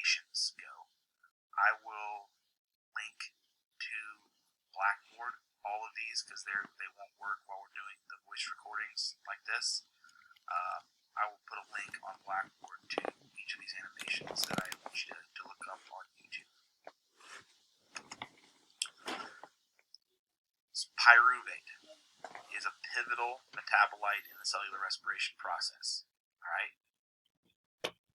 animations go, I will link to Blackboard all of these because they won't work while we're doing the voice recordings like this. I will put a link on Blackboard to each of these animations that I want you to look up on YouTube. Pyruvate is a pivotal metabolite in the cellular respiration process. All right.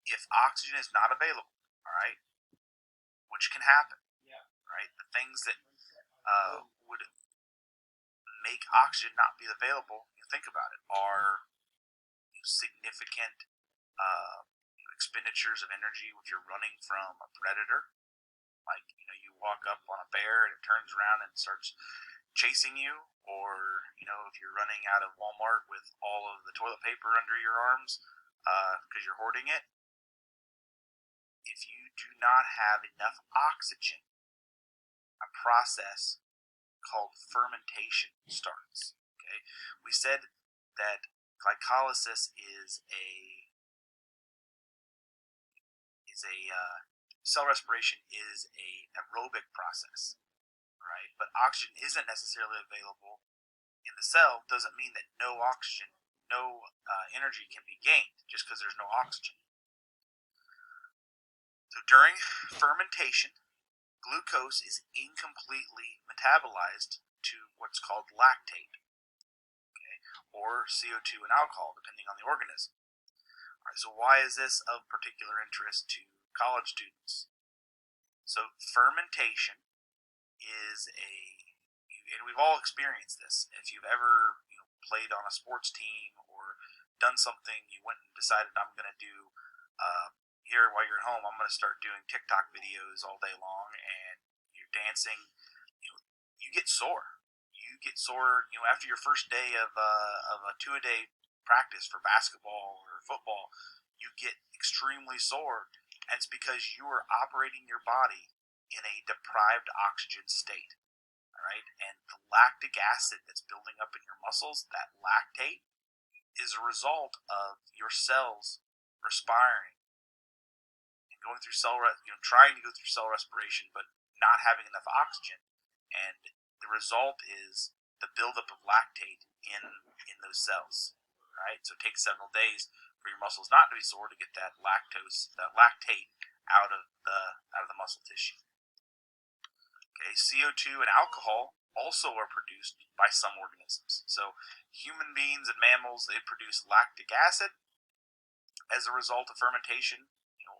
If oxygen is not available, all right, which can happen, right? The things that would make oxygen not be available, you think about it, are significant expenditures of energy if you're running from a predator. Like, you walk up on a bear and it turns around and starts chasing you, or, if you're running out of Walmart with all of the toilet paper under your arms because you're hoarding it. If you do not have enough oxygen, a process called fermentation starts. Okay, we said that glycolysis is a cell respiration is a aerobic process, right? But oxygen isn't necessarily available in the cell. Doesn't mean that no oxygen, no energy can be gained just because there's no oxygen. So during fermentation, glucose is incompletely metabolized to what's called lactate, okay, or CO2 and alcohol, depending on the organism. All right, so why is this of particular interest to college students? So fermentation is and we've all experienced this. If you've ever played on a sports team or done something, you went and decided, I'm going to do here while you're at home, I'm going to start doing TikTok videos all day long, and you're dancing. You get sore. You get sore. After your first day of a 2-a-day practice for basketball or football, you get extremely sore, and it's because you are operating your body in a deprived oxygen state. All right, and the lactic acid that's building up in your muscles, that lactate, is a result of your cells respiring and going through trying to go through cell respiration, but not having enough oxygen, and the result is the buildup of lactate in those cells. Right, so it takes several days for your muscles not to be sore to get that lactate out of the muscle tissue. Okay, CO2 and alcohol also are produced by some organisms. So human beings and mammals, they produce lactic acid as a result of fermentation,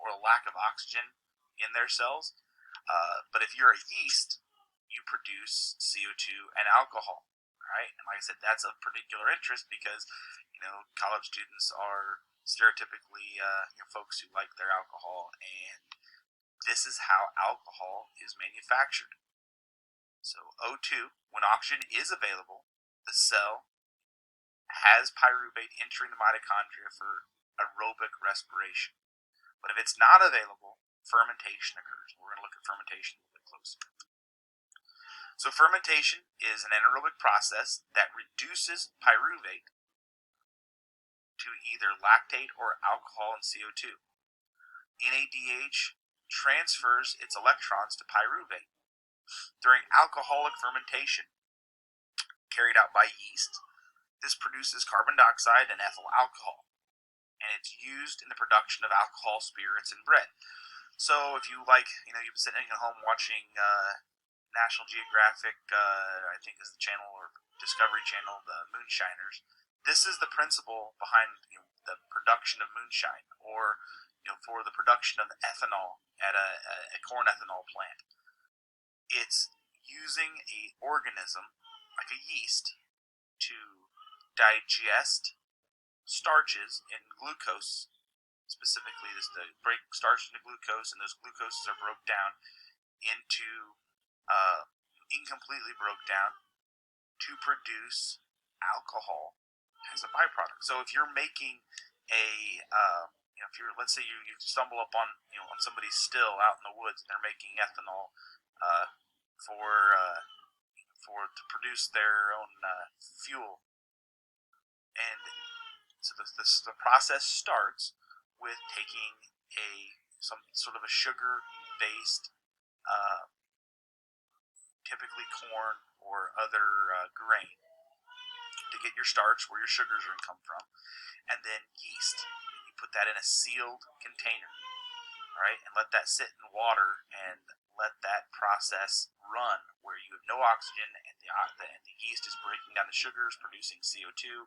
or a lack of oxygen in their cells. But if you're a yeast, you produce CO2 and alcohol. Right, and like I said, that's of particular interest because college students are stereotypically folks who like their alcohol, and this is how alcohol is manufactured. So O2, when oxygen is available, the cell has pyruvate entering the mitochondria for aerobic respiration. But if it's not available, fermentation occurs. We're going to look at fermentation a little bit closer. So fermentation is an anaerobic process that reduces pyruvate to either lactate or alcohol and CO2. NADH transfers its electrons to pyruvate. During alcoholic fermentation carried out by yeast, this produces carbon dioxide and ethyl alcohol, and it's used in the production of alcohol, spirits, and bread. So if you've been sitting at home watching National Geographic, I think is the channel, or Discovery Channel, the Moonshiners, this is the principle behind the production of moonshine, or for the production of ethanol at a corn ethanol plant. It's using an organism like a yeast to digest starches in glucose, specifically this to break starch into glucose, and those glucoses are broke down into incompletely broke down to produce alcohol as a byproduct. So if you're making let's say you stumble up on on somebody's still out in the woods, and they're making ethanol to produce their own fuel, and so the process starts with taking a some sort of a sugar-based, typically corn or other grain, to get your starch where your sugars are going to come from, and then yeast. You put that in a sealed container, all right, and let that sit in water and let that process run where you have no oxygen and the yeast is breaking down the sugars, producing CO2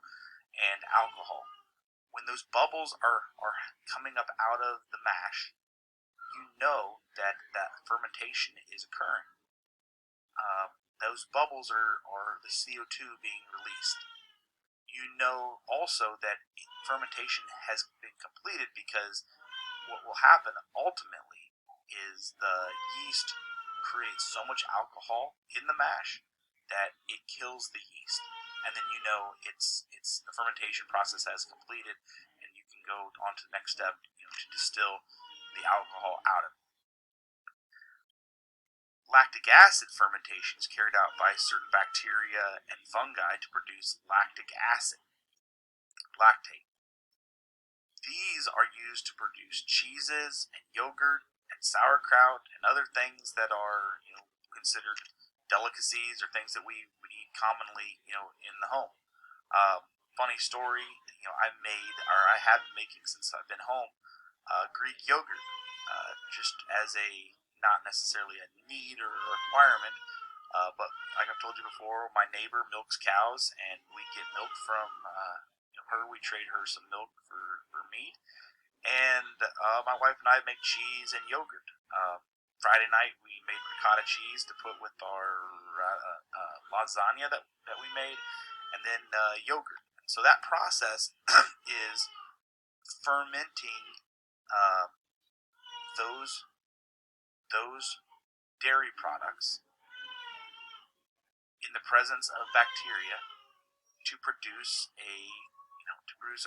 and alcohol. When those bubbles are coming up out of the mash, you know that fermentation is occurring. Those bubbles are the CO2 being released. You know also that fermentation has been completed, because what will happen ultimately is the yeast creates so much alcohol in the mash that it kills the yeast, and then you know it's the fermentation process has completed, and you can go on to the next step, to distill the alcohol out of it. Lactic acid fermentation is carried out by certain bacteria and fungi to produce lactic acid, lactate. These are used to produce cheeses and yogurt and sauerkraut and other things that are considered delicacies, or things that we would eat commonly in the home. Funny story, I have been making since I've been home Greek yogurt, just as a not necessarily a need or a requirement, but like I've told you before, my neighbor milks cows, and we get milk from her. We trade her some milk for meat, and my wife and I make cheese and yogurt. Friday night we made ricotta cheese to put with our lasagna that we made, and then yogurt. So that process is fermenting those dairy products in the presence of bacteria to produce a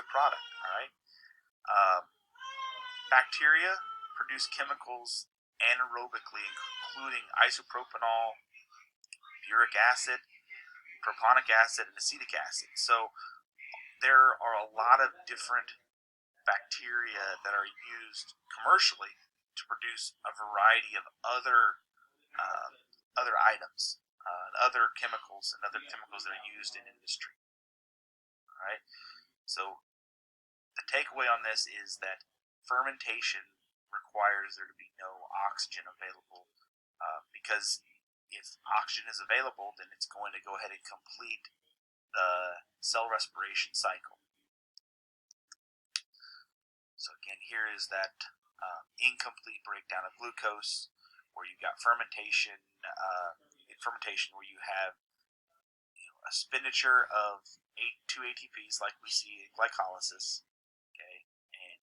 product. All right. Bacteria produce chemicals anaerobically, including isopropanol, uric acid, propionic acid, and acetic acid. So there are a lot of different bacteria that are used commercially to produce a variety of other items, other chemicals that are used in industry. All right. So the takeaway on this is that fermentation requires there to be no oxygen available, because if oxygen is available, then it's going to go ahead and complete the cell respiration cycle. So again, here is that incomplete breakdown of glucose, where you've got fermentation. In fermentation, where you have a expenditure of 2 ATPs, like we see in glycolysis, okay, and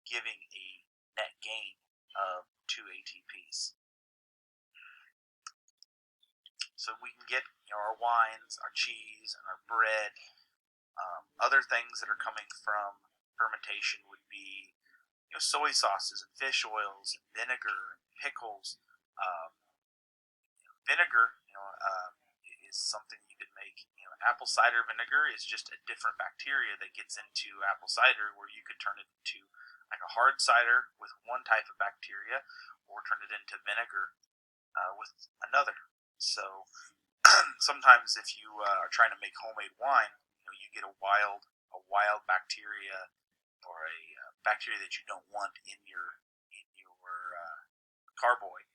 giving a net gain of 2 ATPs. So we can get our wines, our cheese, and our bread. Other things that are coming from fermentation would be soy sauces and fish oils and vinegar and pickles. Vinegar is something you could make. Apple cider vinegar is just a different bacteria that gets into apple cider, where you could turn it into like a hard cider with one type of bacteria, or turn it into vinegar with another. So sometimes if you are trying to make homemade wine, you get a wild bacteria, or a bacteria that you don't want in your carboy.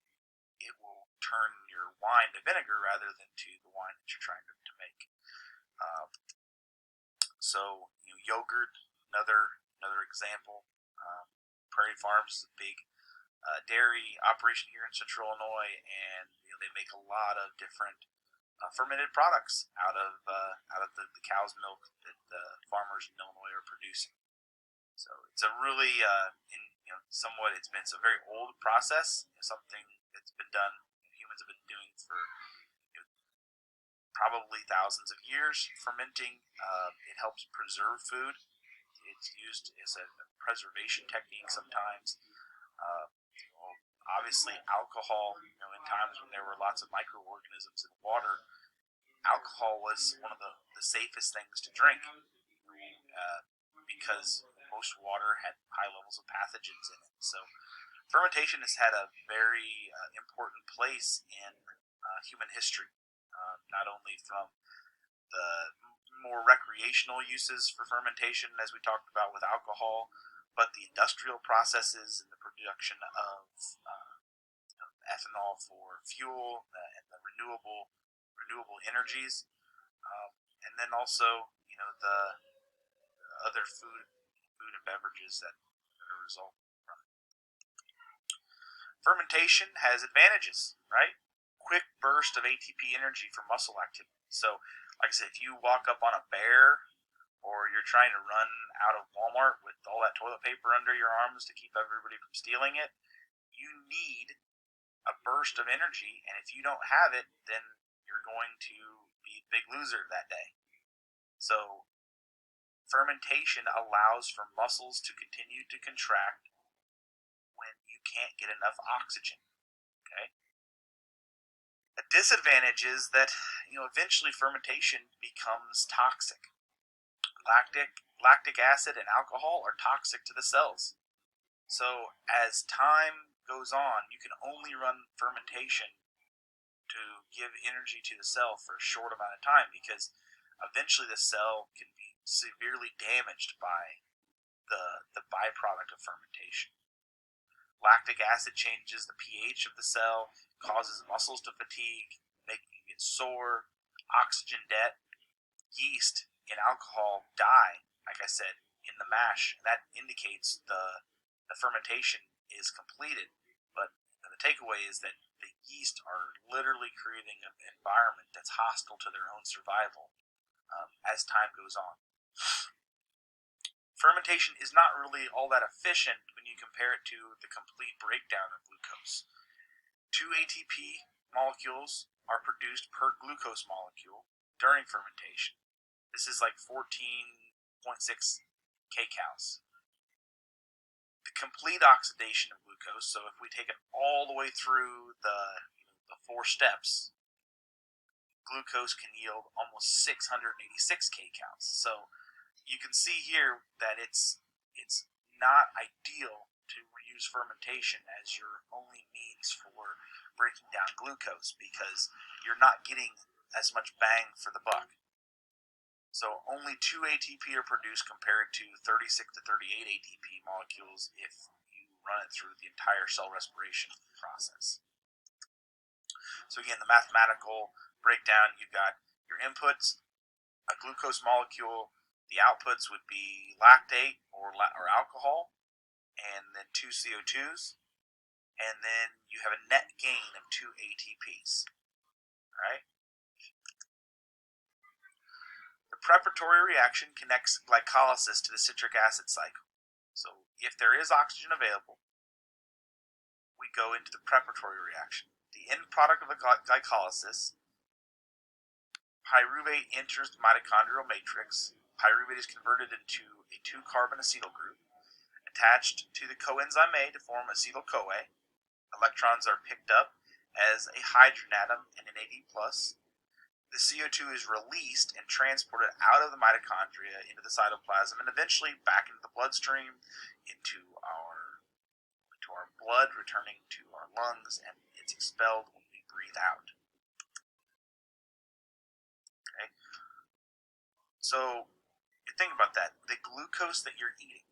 It will turn your wine to vinegar rather than to the wine that you're trying to make. So yogurt, another example. Prairie Farms is a big dairy operation here in Central Illinois, and they make a lot of different fermented products out of the cow's milk that the farmers in Illinois are producing. So it's a really it's been a very old process, something that's been done, humans have been doing for probably thousands of years. Fermenting, it helps preserve food. It's used as a preservation technique sometimes. Obviously, alcohol, in times when there were lots of microorganisms in water, alcohol was one of the safest things to drink, because most water had high levels of pathogens in it. So fermentation has had a very important place in human history, not only from the more recreational uses for fermentation, as we talked about with alcohol, but the industrial processes and the production of ethanol for fuel and the renewable energies, and then also the other food and beverages that are result from it. Fermentation has advantages, right? Quick burst of ATP energy for muscle activity. So, like I said, if you walk up on a bear or you're trying to run out of Walmart with all that toilet paper under your arms to keep everybody from stealing it, you need a burst of energy, and if you don't have it, then you're going to be a big loser that day. So fermentation allows for muscles to continue to contract when you can't get enough oxygen. Okay. A disadvantage is that eventually fermentation becomes toxic. Lactic acid and alcohol are toxic to the cells. So as time goes on, you can only run fermentation to give energy to the cell for a short amount of time, because eventually the cell can be severely damaged by the byproduct of fermentation. Lactic acid changes the pH of the cell, causes muscles to fatigue, making you get sore. Oxygen debt, yeast and alcohol die, like I said, in the mash. That indicates the fermentation is completed. But the takeaway is that the yeast are literally creating an environment that's hostile to their own survival as time goes on. Fermentation is not really all that efficient when you compare it to the complete breakdown of glucose. 2 ATP molecules are produced per glucose molecule during fermentation. This is like 14.6 kcals. The complete oxidation of glucose, so if we take it all the way through the 4 steps, glucose can yield almost 686 kcals. So you can see here that it's not ideal to use fermentation as your only means for breaking down glucose, because you're not getting as much bang for the buck. So only 2 ATP are produced compared to 36 to 38 ATP molecules if you run it through the entire cell respiration process. So again, the mathematical breakdown, you've got your inputs, a glucose molecule. The outputs would be lactate or alcohol, and then 2 CO2s, and then you have a net gain of 2 ATPs. All right. The preparatory reaction connects glycolysis to the citric acid cycle. So if there is oxygen available, we go into the preparatory reaction. The end product of the glycolysis, pyruvate enters the mitochondrial matrix. Pyruvate is converted into a 2-carbon acetyl group. Attached to the coenzyme A to form acetyl-CoA. Electrons are picked up as a hydrogen atom and an Ad+. The CO2 is released and transported out of the mitochondria into the cytoplasm and eventually back into the bloodstream, into our blood, returning to our lungs, and it's expelled when we breathe out. Okay? So think about that. The glucose that you're eating,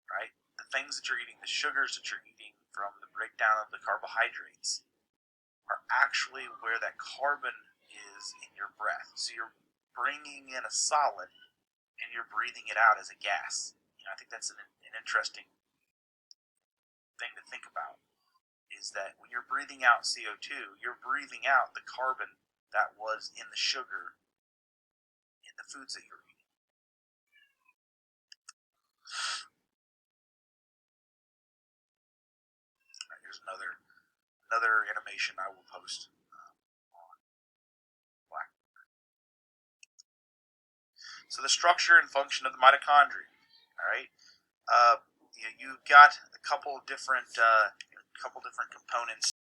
right? The things that you're eating, the sugars that you're eating from the breakdown of the carbohydrates, are actually where that carbon is in your breath. So you're bringing in a solid and you're breathing it out as a gas. I think that's an interesting thing to think about, is that when you're breathing out CO2, you're breathing out the carbon that was in the sugar in the foods that you're eating. Right, here's another animation I will post on Blackboard. So the structure and function of the mitochondria. All right, you've got a couple different components